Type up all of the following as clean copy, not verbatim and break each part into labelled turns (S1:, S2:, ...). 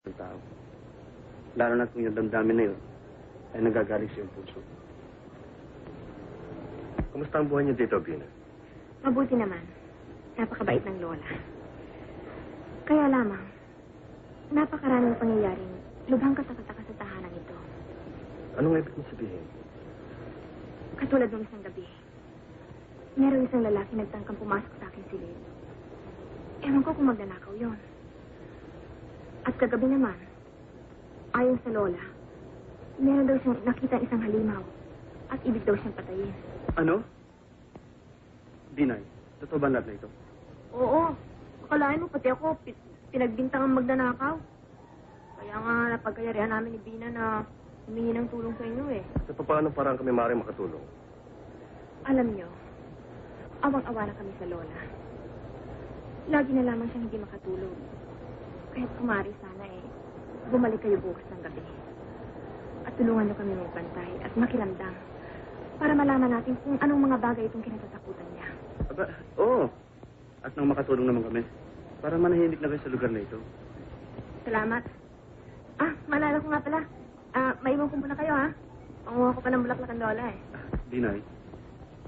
S1: ng tao. Lalo na kung yung damdamin na yun ay nagagaling sa iyong puso.
S2: Kumusta ang buhay niyo dito, Bina?
S3: Mabuti naman. Napakabait ng lola. Kaya lamang, napakaraming pangyayaring lubhang katakataka sa tahanan ito.
S2: Anong ibig mong sabihin?
S3: Katulad ng isang gabi, merong isang lalaki nagtangkang pumasok sa akin silid. Ewan ko kung magnanakaw yon. At kagabi naman, ayon sa lola, meron daw siyang nakita isang halimaw at ibig daw siyang patayin.
S1: Ano? Dinay, totoo ba lahat na ito?
S3: Oo. Akalain mo, pati ako, pinagbintang ang magnanakaw. Kaya nga, napagkayarihan namin ni Bina na humingi ng tulong sa inyo eh.
S2: Sa paano parang kami maaaring makatulong?
S3: Alam niyo, awang-awa na kami sa lola. Lagi na lamang siyang hindi makatulog. Kaya't kumari sana eh, bumalik kayo bukas ng gabi. At tulungan niyo kami magpantay at makiramdam para malaman natin kung anong mga bagay itong kinatatakutan niya.
S1: Aba, oo. At nang makatulong naman kami para manahimik na kayo sa lugar na ito.
S3: Salamat. Maalala ko nga pala. Maiwan ko muna kayo, ha? Panguha ko pa ng bulaklak ang lola, eh.
S1: Dinay,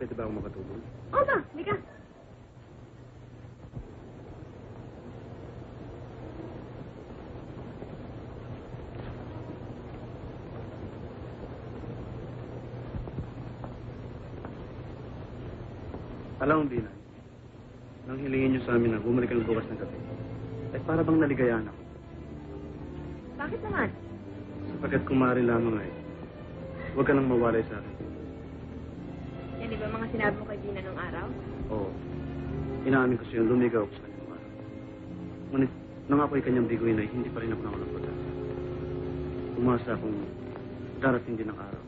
S1: pwede ba ako makatulong?
S3: Oo ba? Hindi ka.
S1: Alam mo, Dinay, nang hilingin niyo sa amin na bumalik ang bukas ng gabi, ay para bang naligayahan ako.
S3: Bakit naman?
S1: Sapagkat kumari lamang ay, huwag ka nang mawalay sa akin.
S3: Yan, di ba mga sinabi mo kay Gina nung araw?
S1: Oo. Inaamin ko siya, lumigaw ako sa kanyang araw. Ngunit, nang ako'y kanyang biguin ay hindi pa rin ako nawalang pag-asa. Umasa akong darating din ang araw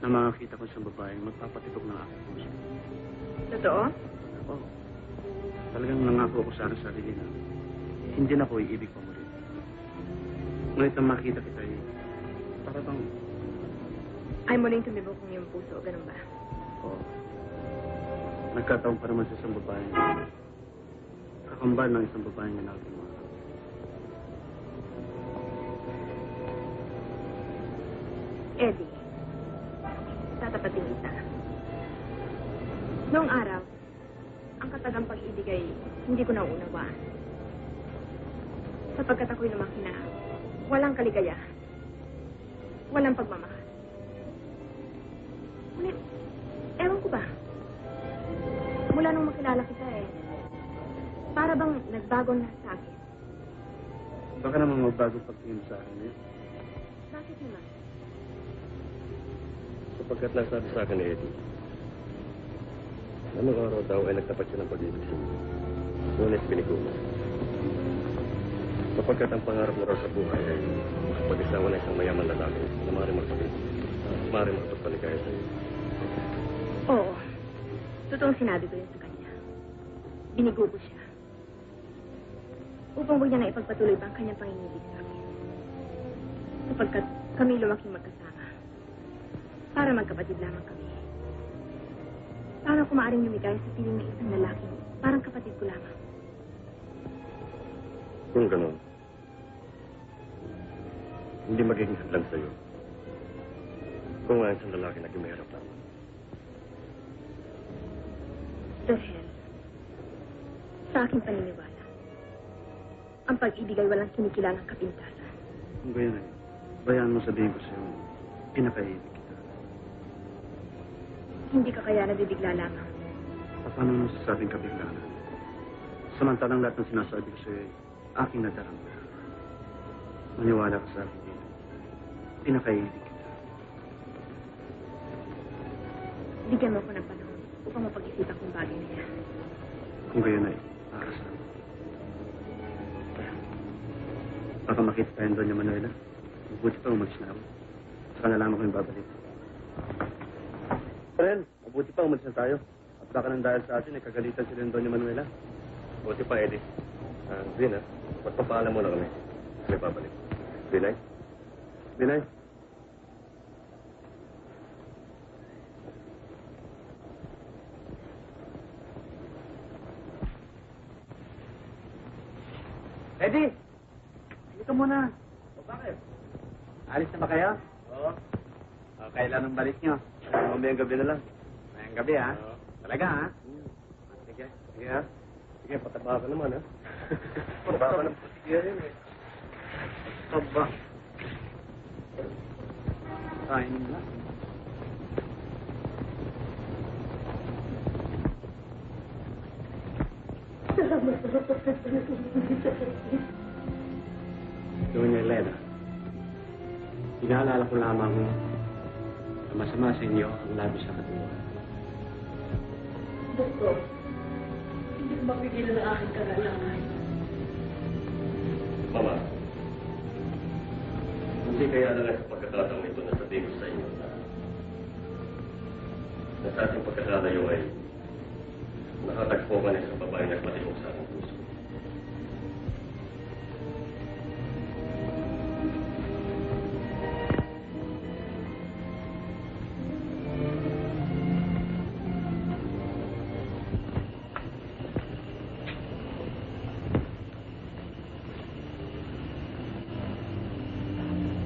S1: na makakita ko siyang babaeng magpapatibok ng aking puso.
S3: Totoo?
S1: Oo. Talagang nangako ako sa aking sarili na hindi na ako iibig pa muli. Ngunit nang makita kita ay para bang...
S3: Ay muling tumibok ng iyong puso, ganun ba?
S1: Oo. Nagkataon pa naman sa isang babae. Kakambal ng isang babae na natin mga.
S3: Eddie, tatapatin kita. Noong araw, ang katagang pag-ibig ay hindi ko naunawaan. Sapagkat ako'y lumaki na walang kaligayahan, walang pagmamahal. Ngunit, ewan ko ba, mula nung makilala kita eh, para bang nagbago na sa akin.
S1: Baka naman magbago pagtingin sa akin ngayon.
S3: Bakit naman?
S2: Sapagkat nasabi sa akin ni Eddie, anong araw daw ay nagtapat siya ng pag-ibig sa iyo. Ngunit pinigunan. Sapagkat ang pangarap mo raw sa buhay ay makapag-isawa na isang mayaman lalaki na maaaring magsabit at maaaring makapagpaligaya sa iyo.
S3: Oo. Totoong sinabi ko yun sa kanya. Binigo ko siya. Upang huwag niya na ipagpatuloy pa ang kanyang pangingibig sa akin. Sapagkat kami lumaking magkasama. Para magkapatid lamang kami. Para ko maaaring lumigay sa piling ng isang lalaki. Parang kapatid ko lamang.
S2: Kung gano'n, hindi magiging hadlang sa iyo kung ang isang lalaki na gumihirap lamang.
S3: Dahil, sa aking paniniwala, ang pag-ibig ay walang kinikilalang kapintasan.
S1: Kung gayon ay, bayaan mo sabihin ko sa'yo, pinakaibig kita.
S3: Hindi ka kaya nabibigla lamang.
S1: Paano mo sasabing kabiglaan? Samantalang lahat ng sinasabi ko sa'yo ay aking nadarama. Maniwala ka sa akin din. Pinakaibig kita.
S3: Bigyan mo ako ng panahon upang mapag-isipan kong bagay na yan.
S1: Kung gayon ay, makakasama. Baka makita tayo doon yung Manuela. Mabuti pa umalis na ako. Saka nalaman ko yung babalik. Friend, mabuti pa umalis na tayo. At baka nang dahil sa atin, ay kagalitan sila yung Doña Manuela.
S2: Buti pa, Eddie. Zina, magpapaalam mo na kami. May babalik. Binay?
S1: Binay?
S3: Halika
S1: ka muna. O bakit? Alis na ba kayo? Oo. O, kailan ang balik nyo? Mamayang gabi na lang. Mamayang gabi, ha?
S2: Oo.
S1: Talaga, ha? Sige. Sige, ha?
S2: Sige, pataba ka naman, ha?
S1: Pataba ka ng pusigya rin, eh. Pataba. Kain na. Doña Elena, inaalala ko lamang na masama sa inyo ang labis sa katulad.
S4: Doktor, hindi ko mapigilan ang aking kagalangan.
S2: Mama, hindi kaya na lang sa pagkakataong ito na sabihin ko sa inyo na sa ating pagkakalayo ay nakatagpo ka na sa babae na patibok sa aking puso.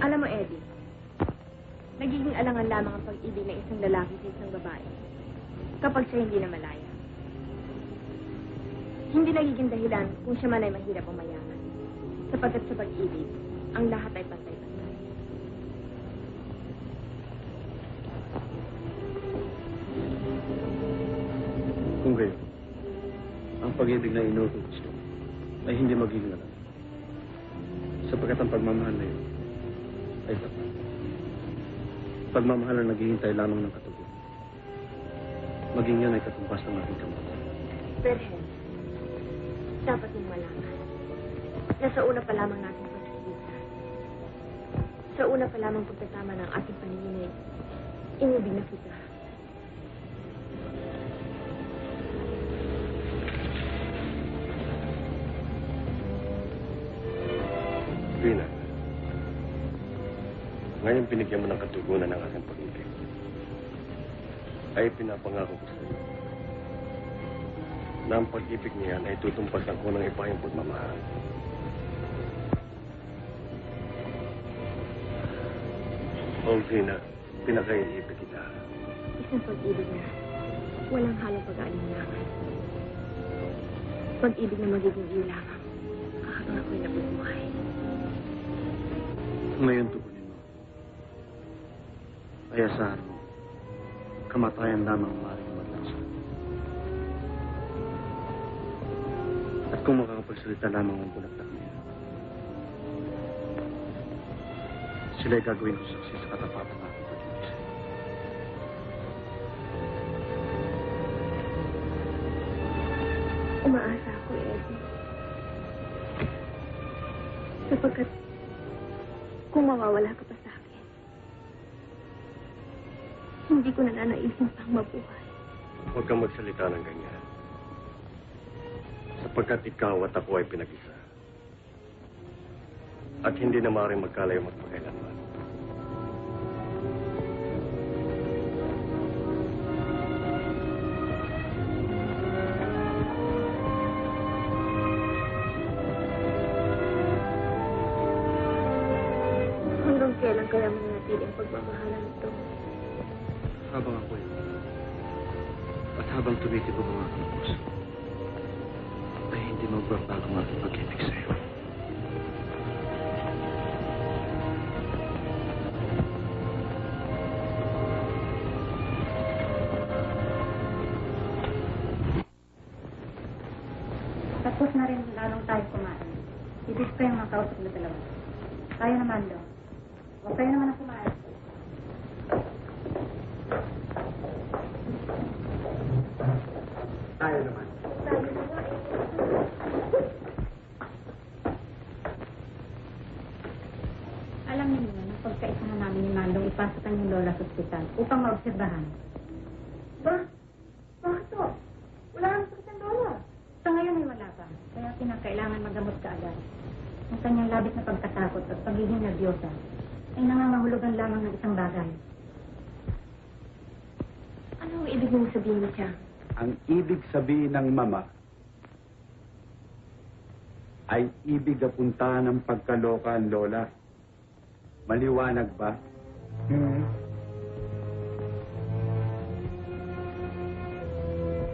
S3: Alam mo, Eddie, nagiging alangan lamang ang pag-ibig ng isang lalaki sa isang babae kapag siya hindi na malaya. Hindi nagiging dahilan kung siya man ay mahirap o mayaman, sapagkat sa pag-ibig, ang lahat ay pantay-pantay.
S1: Kung gayon, ang pag-ibig na inuutos gusto ay hindi magiging alam. Sapagkat ang pagmamahal na yun ay tapat. Pagmamahal na naghihintay lamang ng katugon. Maging yan ay katumbas ng aking kamay.
S3: Berhen, dapat mong malaman. Nasa una pa lamang natin pagkikita. Sa una pa lamang pagkasama ng ating paningin, inibig na kita.
S2: Rina, ngayon binigyan mo ng katugunan ng aking pag-ibig. Ay pinapangako ko sa iyo na ang pag-ibig niyan ay tutumpasan ko ng iba yung pagmamahal. O Rina, pinakaiibig kita.
S3: Isang pag-ibig na walang halong pag-aalinlangan. Pag-ibig na magiging iyo lamang habang ako'y nabubuhay.
S1: Ngayon tugunin mo. Ay asahan mo. Kamatayan lamang ang maaaring maglansa. At kung makakapagsalita lamang ang bulaktak niya, sila'y gagawin ko saksi sa katapatan ng aking pag-ibig sa'yo.
S3: Umaasa ako, Eddie. Sapagkat kung mawawala ka pa sa akin, hindi ko nananaisin pang mabuhay.
S2: Huwag kang magsalita ng ganyan. Sapagkat ikaw at ako ay pinag-isa. At hindi na maaaring magkalayo magpakailanman.
S3: Hanggang kailan kaya mananatili ang pagmamahalan ito?
S1: Habang ako'y at habang tumitibok ang aking puso, ay hindi magbabago ang aking pag-ibig sa'yo.
S5: Tapos na rin lalong tayo kumain. Ibig ko yung makausap na dalawa. Tayo naman daw. Huwag kayo naman ang kumain.
S1: Tayo naman.
S5: Alam niyo naman, ang pagkaisa na namin ni Mandong ipasok ang yung lola sa ospital upang maobserbahan.
S3: Ba? Bakit to? Wala nang sakit ang lola.
S5: Sa ngayon ay wala pa. Kaya kinakailangan magamot ka agad. Ang kanyang labis na pagkatakot at pagiging nervyosa ay nangangahulugan lamang ng isang bagay.
S3: Ano ang ibig mong sabihin niya?
S6: Ang ibig sabihin ng mama, ay ibig na puntahan ng pagkaloka ang lola. Maliwanag ba?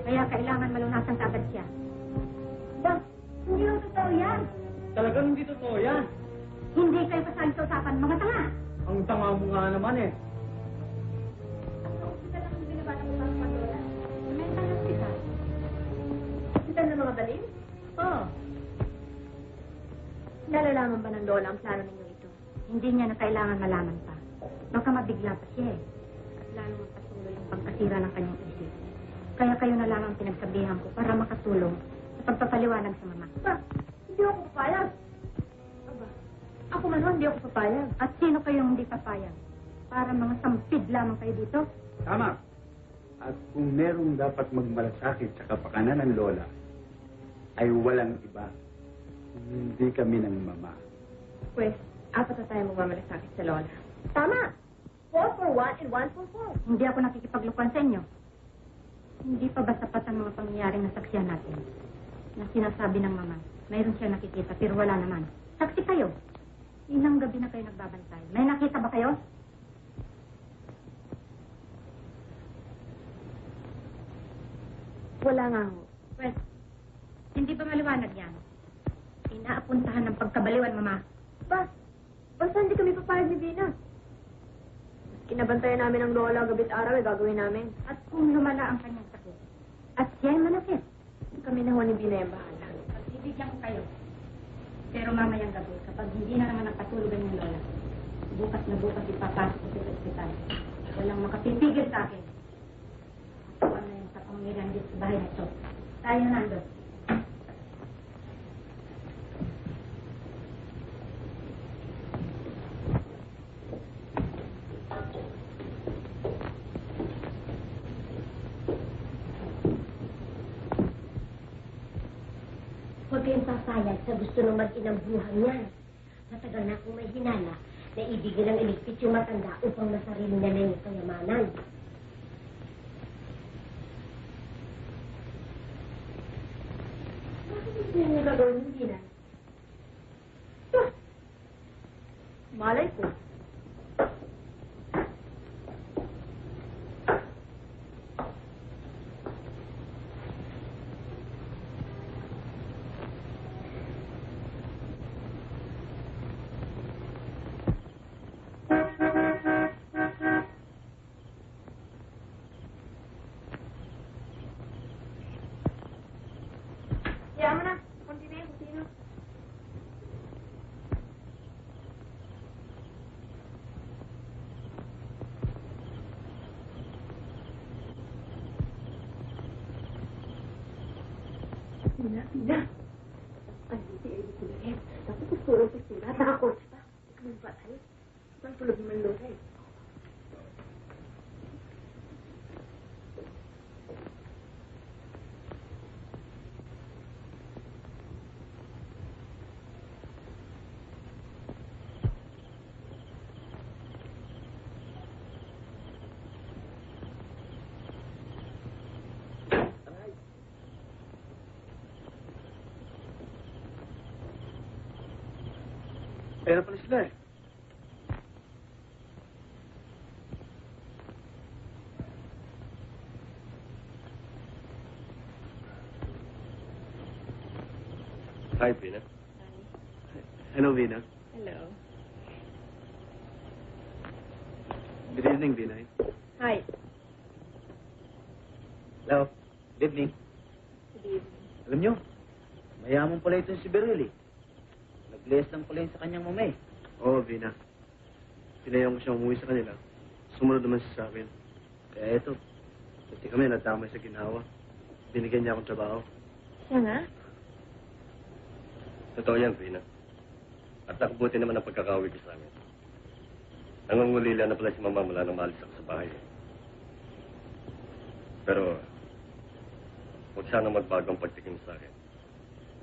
S5: Kaya kailangan malunasan ka agad siya. Ba, hindi lang totoo yan.
S1: Talagang hindi totoo yan.
S5: Hindi kayo kasali sa usapan, mga tanga.
S1: Ang tanga mo nga naman eh.
S3: Hospital ng mga balin?
S5: Oo.
S3: Nalalaman ba ng lola ang plano ninyo ito?
S5: Hindi niya na kailangan malaman pa. Baka mabigla pa siya eh. At lalo magpatuloy ang pagkasira ng kanyang isip. Kaya kayo na lamang pinagsabihan ko para makatulong sa pagpapaliwanag sa mama.
S3: Ba, hindi ako papayag. Aba, ako man hindi ako papayag.
S5: At sino kayong hindi papayag? Para mga sampid lamang kayo dito?
S6: Tama. At kung merong dapat magmalasakit sa kapakanan ng lola, ay walang iba. Hindi kami ng mama.
S3: Pwes, apat na tayo magmamalasakit sa lola. Tama! 4 for 1 and 1 for 4.
S5: Hindi ako nakikipaglukuan sa inyo. Hindi pa ba sapat ang mga pangyayaring nasaksihan natin? Na sinasabi ng mama, mayroon siya nakikita pero wala naman. Saksi kayo. Inang gabi na kayo nagbabantay. May nakita ba kayo?
S3: Wala nga ho.
S5: Well, hindi ba maliwanag yan? Inaapuntahan ng pagkabaliwan, mama.
S3: Ba, basta hindi kami papayag ni Bina. Kinabantayan namin ang lola gabi't araw, gagawin namin.
S5: At kung lumala ang kanyang sakit, at siya'y manakit,
S3: Kami na ho ni Bina yung bahala.
S5: pagbibigyan ko kayo. Pero mamayang gabi, kapag hindi na naman nakatulugan yung lola, bukas na bukas ipapasok ko sa ospital. Walang makapipigil sa akin. Ako na yung sa pangyarihan dito sa bahay na ito. Tayo nandun.
S7: Huwag kayong papayag sa gusto ng mag-inang buhay niyan. Matagal na akong may hinala na ibigay ng iligpit yung matanda upang masarili niya na yung kayamanan.
S3: Bakit hindi niya gagawin yung Bina? Malay ko. Kaya mo na. Continue, continue. Bina. Ay, si Eddie ko rin. Tapos tutulong sa sila. Nakakot pa. Ikaw ba tayo? Ikaw tulog naman lola eh.
S1: Kaya na pala sila eh.
S2: Hi, Pina.
S1: Hello, Vina.
S3: Hello.
S1: Good evening, Vinay.
S3: Hi.
S8: Hello. Good evening.
S3: Good evening.
S8: Alam nyo, mayaman pala ito si Beryl eh. Nag-bless lang pala yun sa kanyang mama eh.
S1: Oo, Vina. Pinayaw ko siya umuwi sa kanila. Sumunod naman siya sa akin. Kaya ito, kasi kami nadamay sa ginawa. Binigyan niya akong trabaho.
S3: Siya nga?
S2: Totoo yan, Pina. At nakabuti naman ang pagkakawig ko sa amin. Nangungulila na pala si Mama mula nang maalis ako sa bahay. Pero, huwag sana magbago ang pagtikim sa akin.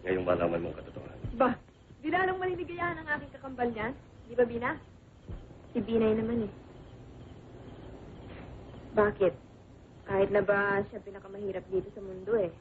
S2: Ngayong malaman mo ang katotohanan.
S3: Ba, di lalong maliligayahan ang aking kakambal niyan. Di ba, Bina? Si Binay naman eh. Bakit? Kahit na ba siya pinakamahirap dito sa mundo eh.